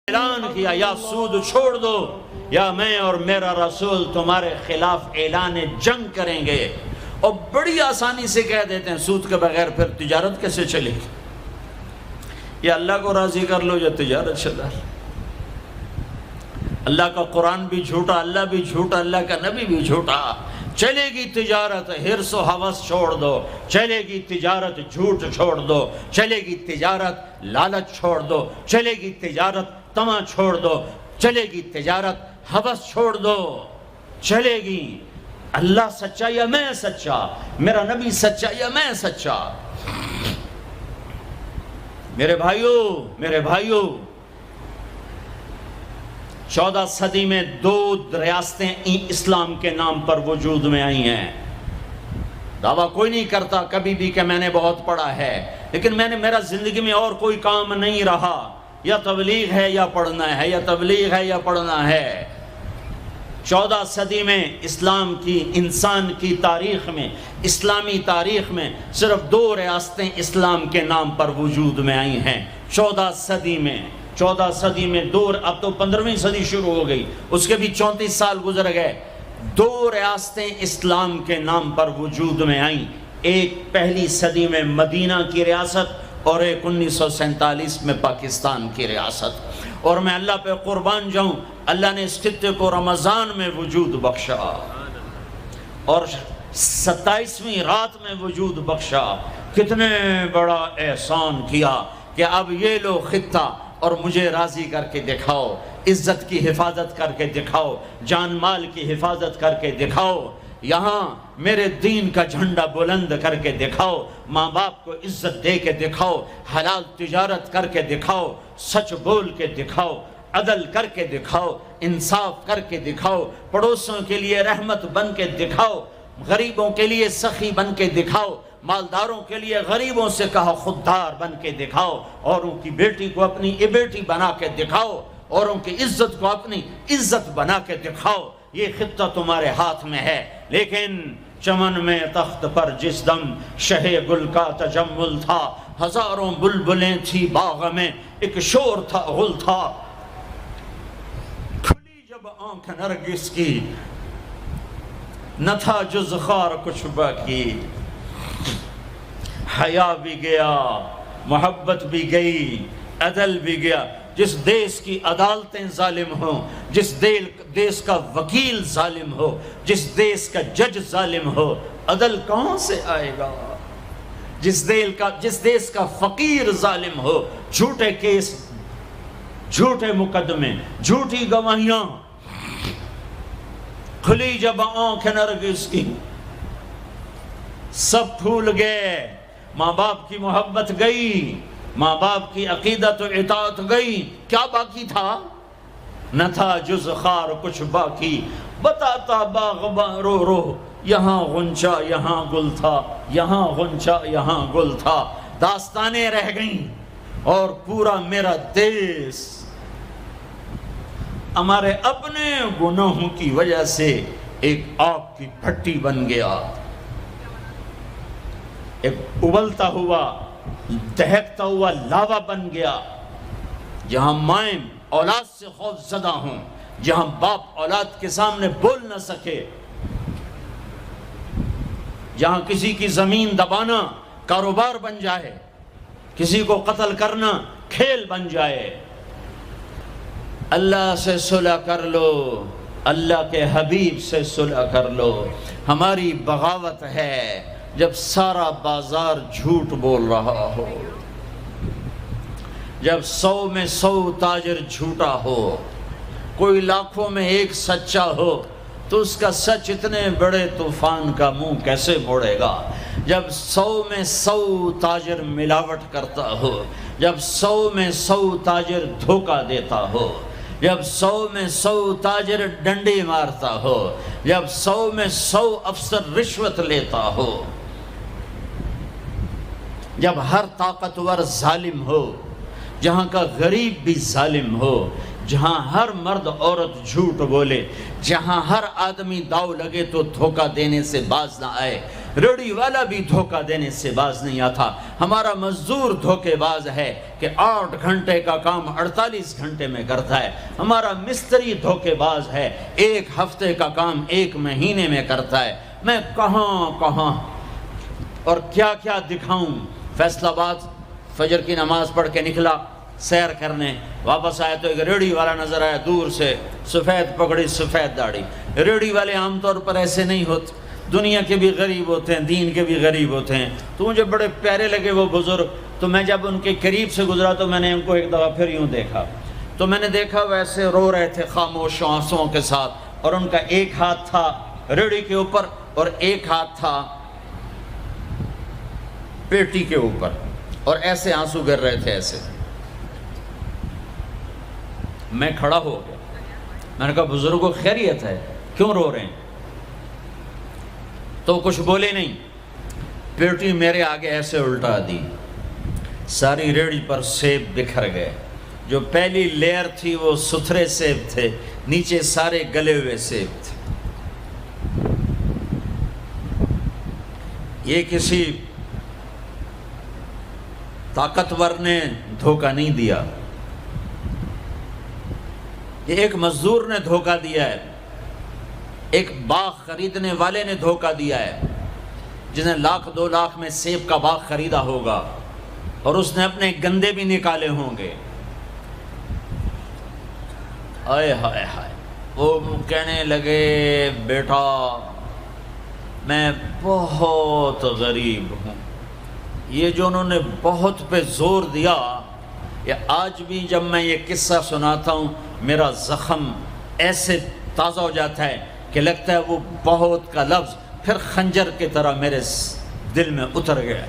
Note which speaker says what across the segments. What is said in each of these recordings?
Speaker 1: اعلان کیا یا سود چھوڑ دو یا میں اور میرا رسول تمہارے خلاف اعلان جنگ کریں گے. اور بڑی آسانی سے کہہ دیتے ہیں سود کے بغیر پھر تجارت کیسے چلے گی؟ یا اللہ کو راضی کر لو یا تجارت چلا. اللہ کا قرآن بھی جھوٹا، اللہ بھی جھوٹا، اللہ کا نبی بھی جھوٹا. چلے گی تجارت حرص و ہوس چھوڑ دو، چلے گی تجارت جھوٹ چھوڑ دو، چلے گی تجارت لالچ چھوڑ دو، چلے گی تجارت طمع چھوڑ دو، چلے گی تجارت ہوس چھوڑ دو. چلے گی. اللہ سچا یا میں سچا، میرا نبی سچا یا میں سچا. میرے بھائیوں 14 صدی میں 2 ریاستیں اسلام کے نام پر وجود میں آئی ہیں. دعویٰ کوئی نہیں کرتا کبھی بھی کہ میں نے بہت پڑھا ہے، لیکن میرا زندگی میں اور کوئی کام نہیں رہا. یا تبلیغ ہے یا پڑھنا ہے، یا تبلیغ ہے یا پڑھنا ہے. 14 صدی میں اسلام کی انسان کی تاریخ میں، اسلامی تاریخ میں صرف 2 ریاستیں اسلام کے نام پر وجود میں آئی ہیں. 14 صدی میں 2، اب تو 15ویں صدی شروع ہو گئی، اس کے بھی 34 سال گزر گئے. 2 ریاستیں اسلام کے نام پر وجود میں آئیں. ایک پہلی صدی میں مدینہ کی ریاست اور ایک 1947 میں پاکستان کی ریاست. اور میں اللہ پہ قربان جاؤں، اللہ نے اس خطے کو رمضان میں وجود بخشا اور 27ویں رات میں وجود بخشا. کتنے بڑا احسان کیا کہ اب یہ لو خطہ اور مجھے راضی کر کے دکھاؤ، عزت کی حفاظت کر کے دکھاؤ، جان مال کی حفاظت کر کے دکھاؤ، یہاں میرے دین کا جھنڈا بلند کر کے دکھاؤ، ماں باپ کو عزت دے کے دکھاؤ، حلال تجارت کر کے دکھاؤ، سچ بول کے دکھاؤ، عدل کر کے دکھاؤ، انصاف کر کے دکھاؤ، پڑوسوں کے لیے رحمت بن کے دکھاؤ، غریبوں کے لیے سخی بن کے دکھاؤ، مالداروں کے لیے غریبوں سے کہا خوددار بن کے دکھاؤ، اوروں کی بیٹی کو اپنی بیٹی بنا کے دکھاؤ، اوروں کی عزت کو اپنی عزت بنا کے دکھاؤ. یہ خطہ تمہارے ہاتھ میں ہے. لیکن چمن میں تخت پر جس دم شہ گل کا تجمل تھا، ہزاروں بلبلیں تھی باغ میں، ایک شور تھا غل تھا. کھلی جب آنکھ نرگس کی نہ تھا جز خار کچھ باقی. حیا بھی گیا، محبت بھی گئی، عدل بھی گیا. جس دیس کی عدالتیں ظالم ہوں، جس دیس کا وکیل ظالم ہو، جس دیس کا جج ظالم ہو، عدل کہاں سے آئے گا؟ جس دیس کا فقیر ظالم ہو، جھوٹے کیس، جھوٹے مقدمے، جھوٹی گواہیاں. کھلی جب آنکھ نرگس کی سب پھول گئے. ماں باپ کی محبت گئی، ماں باپ کی عقیدت و اطاعت گئی. کیا باقی تھا؟ نہ تھا جز خار کچھ باقی. بتاتا باغباں رو رو، یہاں غنچہ یہاں گل تھا، یہاں غنچہ یہاں گل تھا. داستانیں رہ گئیں اور پورا میرا دیس ہمارے اپنے گناہوں کی وجہ سے ایک آگ کی بھٹی بن گیا، ایک ابلتا ہوا دہکتا ہوا لاوا بن گیا. جہاں مائیں اولاد سے خوف زدہ ہوں، جہاں باپ اولاد کے سامنے بول نہ سکے، جہاں کسی کی زمین دبانا کاروبار بن جائے، کسی کو قتل کرنا کھیل بن جائے. اللہ سے صلح کر لو، اللہ کے حبیب سے صلح کر لو. ہماری بغاوت ہے جب سارا بازار جھوٹ بول رہا ہو، جب 100 میں 100 تاجر جھوٹا ہو، کوئی لاکھوں میں ایک سچا ہو، تو اس کا سچ اتنے بڑے طوفان کا منہ کیسے موڑے گا؟ جب 100 میں 100 تاجر ملاوٹ کرتا ہو، جب 100 میں 100 تاجر دھوکہ دیتا ہو، جب 100 میں 100 تاجر ڈنڈی مارتا ہو، جب 100 میں 100 افسر رشوت لیتا ہو، جب ہر طاقتور ظالم ہو، جہاں کا غریب بھی ظالم ہو، جہاں ہر مرد عورت جھوٹ بولے، جہاں ہر آدمی داؤ لگے تو دھوکہ دینے سے باز نہ آئے، ریڑھی والا بھی دھوکہ دینے سے باز نہیں آتا۔ ہمارا مزدور دھوکے باز ہے کہ 8 گھنٹے کا کام 48 گھنٹے میں کرتا ہے۔ ہمارا مستری دھوکے باز ہے، 1 ہفتے کا کام 1 مہینے میں کرتا ہے۔ میں کہاں اور کیا کیا دکھاؤں۔ فیصل آباد فجر کی نماز پڑھ کے نکلا سیر کرنے، واپس آیا تو ایک ریڑھی والا نظر آیا دور سے، سفید پگڑی سفید داڑھی۔ ریڑھی والے عام طور پر ایسے نہیں ہوتے، دنیا کے بھی غریب ہوتے ہیں، دین کے بھی غریب ہوتے ہیں۔ تو مجھے بڑے پیارے لگے وہ بزرگ، تو میں جب ان کے قریب سے گزرا تو میں نے ان کو ایک دفعہ پھر یوں دیکھا، تو میں نے دیکھا ویسے رو رہے تھے خاموش آنسوؤں کے ساتھ، اور ان کا ایک ہاتھ تھا ریڑھی کے اوپر اور ایک ہاتھ تھا پیٹی کے اوپر، اور ایسے آنسو گر رہے تھے ایسے۔ میں کھڑا ہو گیا، میں نے کہا بزرگوں خیریت ہے، کیوں رو رہے ہیں؟ تو کچھ بولے نہیں، پیٹی میرے آگے ایسے الٹا دی، ساری ریڑھی پر سیب بکھر گئے۔ جو پہلی لیئر تھی وہ ستھرے سیب تھے، نیچے سارے گلے ہوئے سیب تھے۔ یہ کسی طاقتور نے دھوکہ نہیں دیا، یہ ایک مزدور نے دھوکہ دیا ہے، ایک باغ خریدنے والے نے دھوکہ دیا ہے، جس نے 1,00,000 2 لاکھ میں سیب کا باغ خریدا ہوگا، اور اس نے اپنے گندے بھی نکالے ہوں گے۔ آئے ہائے ہائے، وہ کہنے لگے بیٹا میں بہت غریب ہوں۔ یہ جو انہوں نے بہت پہ زور دیا، یہ آج بھی جب میں یہ قصہ سناتا ہوں میرا زخم ایسے تازہ ہو جاتا ہے کہ لگتا ہے وہ بہت کا لفظ پھر خنجر کی طرح میرے دل میں اتر گیا۔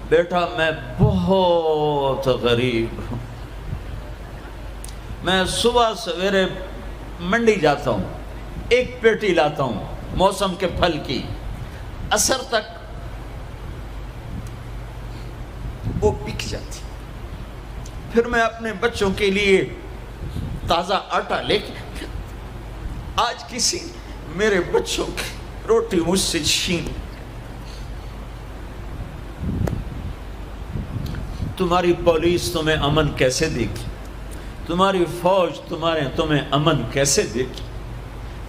Speaker 1: بیٹا میں بہت غریب ہوں، میں صبح سویرے منڈی جاتا ہوں، 1 پیٹی لاتا ہوں موسم کے پھل کی، عصر تک وہ بک جاتی، پھر میں اپنے بچوں کے لیے تازہ آٹا لے کے، آج کسی میرے بچوں کی روٹی مجھ سے چھین۔ تمہاری پولیس تمہیں امن کیسے دے گی؟ تمہاری فوج تمہیں امن کیسے دے گی؟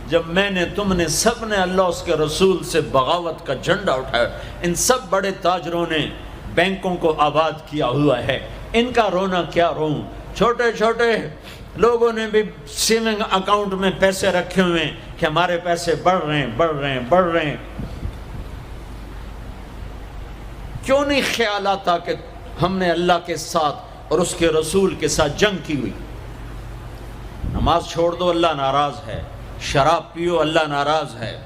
Speaker 1: جب میں نے تم نے سب نے اللہ اس کے رسول سے بغاوت کا جھنڈا اٹھایا، ان سب بڑے تاجروں نے بینکوں کو آباد کیا ہوا ہے، ان کا رونا کیا روں؟ چھوٹے چھوٹے لوگوں نے بھی سیونگ اکاؤنٹ میں پیسے رکھے ہوئے ہیں کہ ہمارے پیسے بڑھ رہے ہیں۔ کیوں نہیں خیال آتا کہ ہم نے اللہ کے ساتھ اور اس کے رسول کے ساتھ جنگ کی ہوئی؟ نماز چھوڑ دو اللہ ناراض ہے، شراب پیو اللہ ناراض ہے،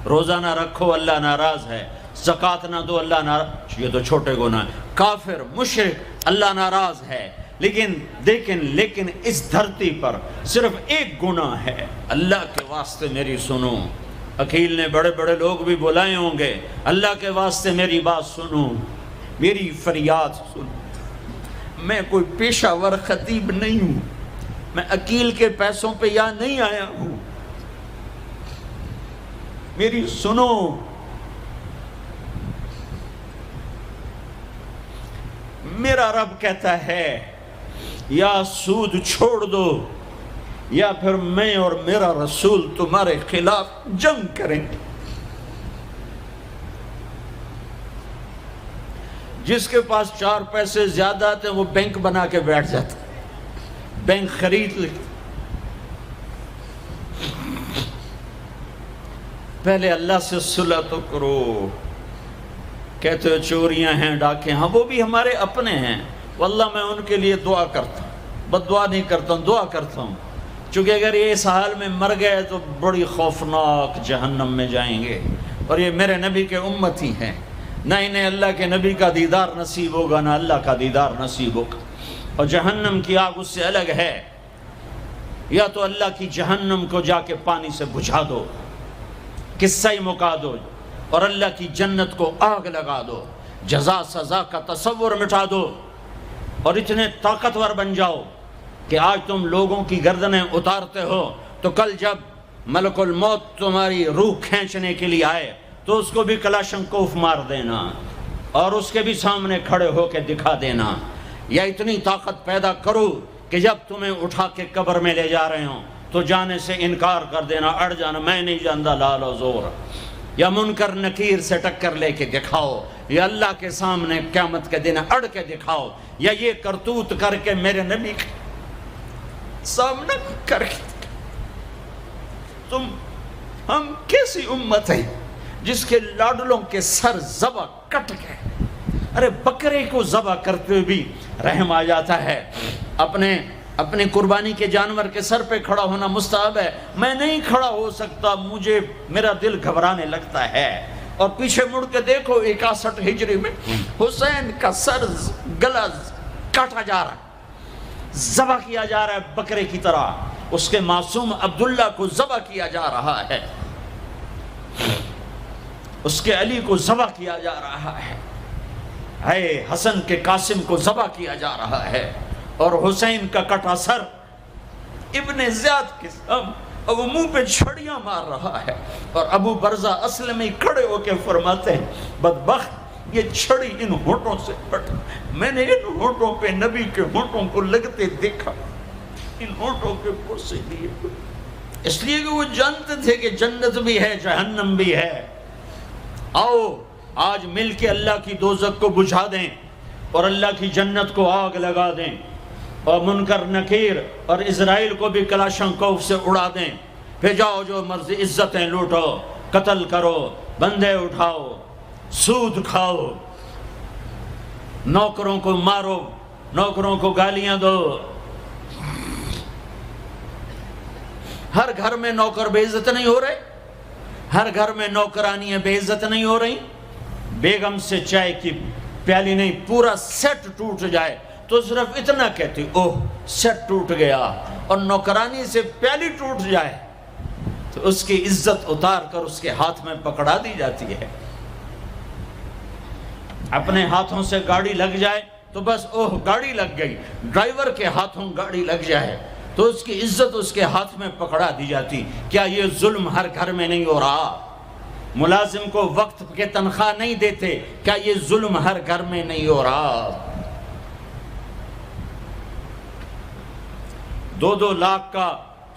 Speaker 1: روزہ نہ رکھو اللہ ناراض ہے، زکوٰۃ نہ دو اللہ ناراض، یہ تو چھوٹے گناہ ہیں، کافر مشرک اللہ ناراض ہے۔ لیکن اس دھرتی پر صرف ایک گناہ ہے، اللہ کے واسطے میری سنو۔ عقیل نے بڑے بڑے لوگ بھی بلائے ہوں گے، اللہ کے واسطے میری بات سنو، میری فریاد سنو۔ میں کوئی پیشہ ور خطیب نہیں ہوں، میں عقیل کے پیسوں پہ یہاں نہیں آیا ہوں، میری سنو۔ میرا رب کہتا ہے یا سود چھوڑ دو یا پھر میں اور میرا رسول تمہارے خلاف جنگ کریں گے۔ جس کے پاس 4 پیسے زیادہ آتے ہیں وہ بینک بنا کے بیٹھ جاتا ہے، بینک خرید لیتا۔ پہلے اللہ سے صلح تو کرو۔ کہتے ہو چوریاں ہیں، ڈاکے، ہاں وہ بھی ہمارے اپنے ہیں، واللہ میں ان کے لیے دعا کرتا ہوں، بد دعا نہیں کرتا ہوں، دعا کرتا ہوں، چونکہ اگر یہ اس حال میں مر گئے تو بڑی خوفناک جہنم میں جائیں گے، اور یہ میرے نبی کے امتی ہیں، نہ انہیں اللہ کے نبی کا دیدار نصیب ہوگا نہ اللہ کا دیدار نصیب ہوگا، اور جہنم کی آگ اس سے الگ ہے۔ یا تو اللہ کی جہنم کو جا کے پانی سے بجھا دو، قصہ ہی مکا دو، اور اللہ کی جنت کو آگ لگا دو۔ جزا سزا کا تصور مٹا دو اور اتنے طاقتور بن جاؤ کہ آج تم لوگوں کی گردنیں اتارتے ہو تو کل جب ملک الموت تمہاری روح کھینچنے کے لیے آئے تو اس کو بھی کلاشنکوف مار دینا اور اس کے بھی سامنے کھڑے ہو کے دکھا دینا، یا اتنی طاقت پیدا کرو کہ جب تمہیں اٹھا کے قبر میں لے جا رہے ہوں تو جانے سے انکار کر دینا، اڑ جانا، میں نہیں جانتا لال و زور، یا منکر نکیر سے ٹکر لے کے دکھاؤ، یا اللہ کے سامنے قیامت کے دن اڑ کے دکھاؤ، یا یہ کرتوت کر کے میرے نبی کے سامنے کر کے ہم کیسی امت ہیں جس کے لاڈلوں کے سر ذبح کٹ گئے. ارے بکرے کو ذبح کرتے ہوئے بھی رحم آ جاتا ہے. اپنے قربانی کے جانور کے سر پہ کھڑا ہونا مستحب ہے. میں نہیں کھڑا ہو سکتا، میرا دل گھبرانے لگتا ہے. اور پیچھے مڑ کے دیکھو 61 ہجری میں حسین کا سر گلا کاٹا جا رہا ہے، ذبح کیا جا رہا ہے بکرے کی طرح. اس کے معصوم عبداللہ کو ذبح کیا جا رہا ہے، اس کے علی کو ذبح کیا جا رہا ہے، اے حسن کے قاسم کو ذبح کیا جا رہا ہے، اور حسین کا کٹا سر ابن زیاد کے اب وہ منہ پہ چھڑیاں مار رہا ہے. اور ابو برزہ اسلمی کھڑے ہو کے فرماتے ہیں بدبخت یہ چھڑی ان ہونٹوں سے پٹ، میں نے ان ہونٹوں پہ نبی کے ہونٹوں کو لگتے دیکھا، ان ہونٹوں کے پر سے لیے، اس لیے کہ وہ جانتے تھے کہ جنت بھی ہے جہنم بھی ہے. آؤ آج مل کے اللہ کی دوزخ کو بجھا دیں اور اللہ کی جنت کو آگ لگا دیں، اور منکر نکیر اور اسرائیل کو بھی کلاشنکوف سے اڑا دیں. پھر جاؤ جو مرضی عزتیں لوٹو، قتل کرو، بندے اٹھاؤ، سود کھاؤ، نوکروں کو مارو، نوکروں کو گالیاں دو. ہر گھر میں نوکر بے عزت نہیں ہو رہے، ہر گھر میں نوکرانیاں بے عزت نہیں ہو رہی. بیگم سے چائے کی پیالی نہیں پورا سیٹ ٹوٹ جائے تو صرف اتنا کہتی اوہ سیٹ ٹوٹ گیا، اور نوکرانی سے پیالی ٹوٹ جائے تو اس کی عزت اتار کر اس کے ہاتھ میں پکڑا دی جاتی ہے. اپنے ہاتھوں سے گاڑی لگ جائے تو بس اوہ گاڑی لگ گئی، ڈرائیور کے ہاتھوں گاڑی لگ جائے تو اس کی عزت اس کے ہاتھ میں پکڑا دی جاتی. کیا یہ ظلم ہر گھر میں نہیں ہو رہا؟ ملازم کو وقت کے تنخواہ نہیں دیتے، کیا یہ ظلم ہر گھر میں نہیں ہو رہا؟ 2-2 لاکھ کا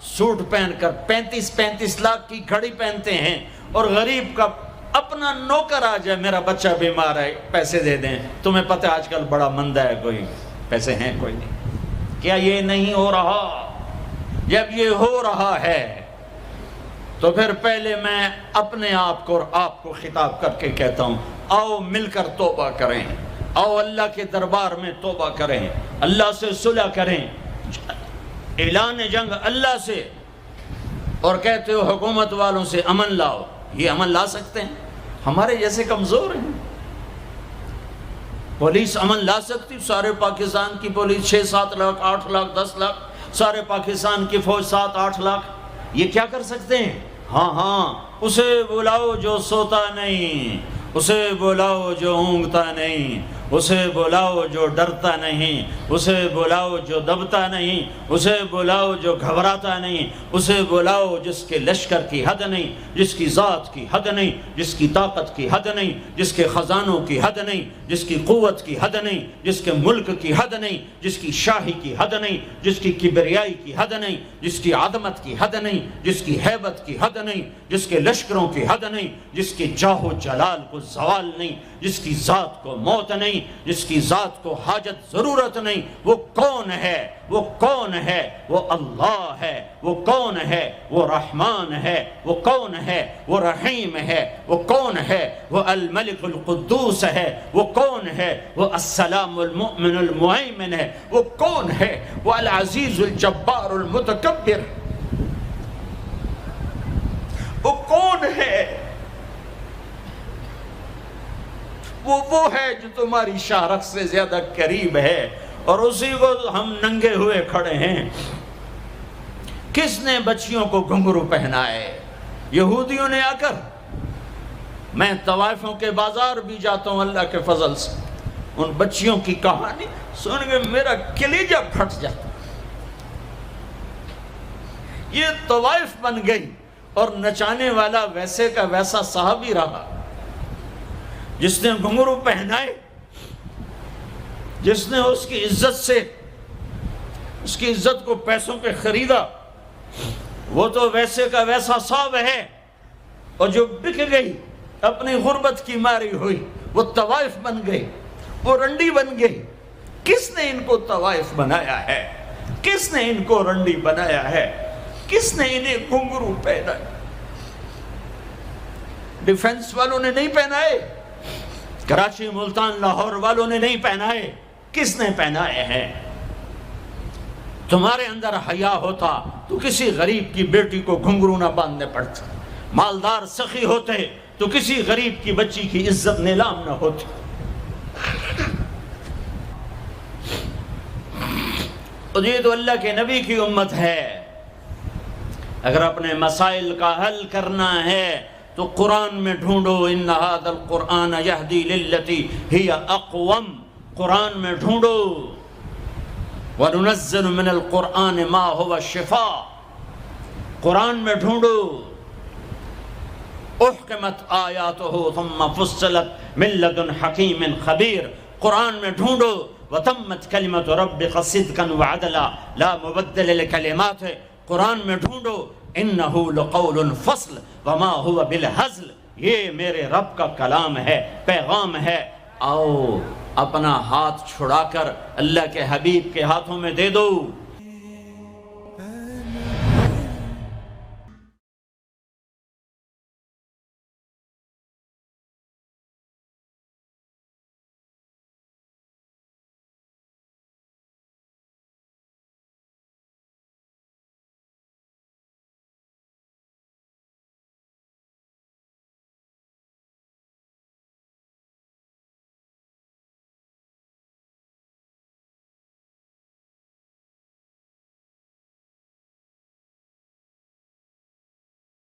Speaker 1: سوٹ پہن کر 35 لاکھ کی گھڑی پہنتے ہیں، اور غریب کا اپنا نوکر آ جائے میرا بچہ بیمار ہے پیسے دے دیں، تمہیں پتہ آج کل بڑا مندہ ہے، کوئی پیسے ہیں کوئی نہیں. کیا یہ نہیں ہو رہا؟ جب یہ ہو رہا ہے تو پھر پہلے میں اپنے آپ کو اور آپ کو خطاب کر کے کہتا ہوں آؤ مل کر توبہ کریں، آؤ اللہ کے دربار میں توبہ کریں، اللہ سے صلح کریں. اعلان جنگ اللہ سے، اور کہتے ہو حکومت والوں سے امن لاؤ. یہ امن لا سکتے ہیں؟ ہمارے جیسے کمزور ہیں. پولیس امن لا سکتی؟ سارے پاکستان کی پولیس 6-7 لاکھ 8 لاکھ 10 لاکھ، سارے پاکستان کی فوج 7-8 لاکھ، یہ کیا کر سکتے ہیں؟ ہاں اسے بلاؤ جو سوتا نہیں، اسے بلاؤ جو اونگتا نہیں، اسے بلاؤ جو ڈرتا نہیں، اسے بلاؤ جو دبتا نہیں، اسے بلاؤ جو گھبراتا نہیں، اسے بلاؤ جس کے لشکر کی حد نہیں، جس کی ذات کی حد نہیں، جس کی طاقت کی حد نہیں، جس کے خزانوں کی حد نہیں، جس کی قوت کی حد نہیں، جس کے ملک کی حد نہیں، جس کی شاہی کی حد نہیں، جس کی کبریائی کی حد نہیں، جس کی عظمت کی حد نہیں، جس کی ہیبت کی حد نہیں، جس کے لشکروں کی حد نہیں، جس کے جاہ و جلال کو زوال نہیں، جس کی ذات کو موت نہیں، جس کی ذات کو حاجت ضرورت نہیں. وہ کون ہے؟ وہ کون ہے؟ وہ اللہ ہے. وہ کون ہے؟ وہ رحمان ہے. وہ کون ہے؟ وہ رحیم ہے. وہ کون ہے؟ وہ الملک القدوس ہے. وہ کون ہے؟ وہ السلام المؤمن المہیمن ہے. وہ کون ہے؟ وہ العزیز الجبار المتکبر. وہ کون ہے؟ وہ ہے جو تمہاری شارخ سے زیادہ قریب ہے، اور اسی کو ہم ننگے ہوئے کھڑے ہیں. کس نے بچیوں کو گھنگرو پہنائے؟ یہودیوں نے آ کر. میں طوائفوں کے بازار بھی جاتا ہوں اللہ کے فضل سے، ان بچیوں کی کہانی سن کے میرا کلیجہ پھٹ جاتا، یہ طوائف بن گئی، اور نچانے والا ویسے کا ویسا صحابی رہا، جس نے گھنگرو پہنائے، جس نے اس کی عزت سے، اس کی عزت کو پیسوں پہ خریدا، وہ تو ویسے کا ویسا صاحب ہے، اور جو بک گئی اپنی غربت کی ماری ہوئی وہ طوائف بن گئی، وہ رنڈی بن گئی۔ کس نے ان کو طوائف بنایا ہے؟ کس نے ان کو رنڈی بنایا ہے؟ کس نے انہیں گھنگرو پہنائے؟ ڈیفنس والوں نے نہیں پہنائے، کراچی ملتان لاہور والوں نے نہیں پہنائے، کس نے پہنائے ہیں؟ تمہارے اندر حیا ہوتا تو کسی غریب کی بیٹی کو گھنگرو نہ باندھنے پڑتا، مالدار سخی ہوتے تو کسی غریب کی بچی کی عزت نیلام نہ ہوتی۔ اور یہ تو اللہ کے نبی کی امت ہے، اگر اپنے مسائل کا حل کرنا ہے تو قرآن میں ڈھونڈو، ان ھذا القرآن یہدی للتی ہی اقوم، قرآن میں ڈھونڈو، وَنُنَزِّلُ مِنَ الْقُرْآنِ مَا هُوَ شِفَاء، قرآن میں ڈھونڈو، احکمت آیاتہ ثم فصلت من لدن حکیم خبیر، قرآن میں ڈھونڈو، وَتَمَّتْ كَلِمَةُ رَبِّكَ صِدْقًا وَعَدْلًا لَا مُبَدِّلَ لِكَلِمَاتِهِ، قرآن میں ڈھونڈو، إِنَّهُ لَقَوْلٌ فَصْلٌ وَمَا هُوَ بِالْهَزْلِ، یہ میرے رب کا کلام ہے، پیغام ہے۔ آؤ اپنا ہاتھ چھڑا کر اللہ کے حبیب کے ہاتھوں میں دے دو۔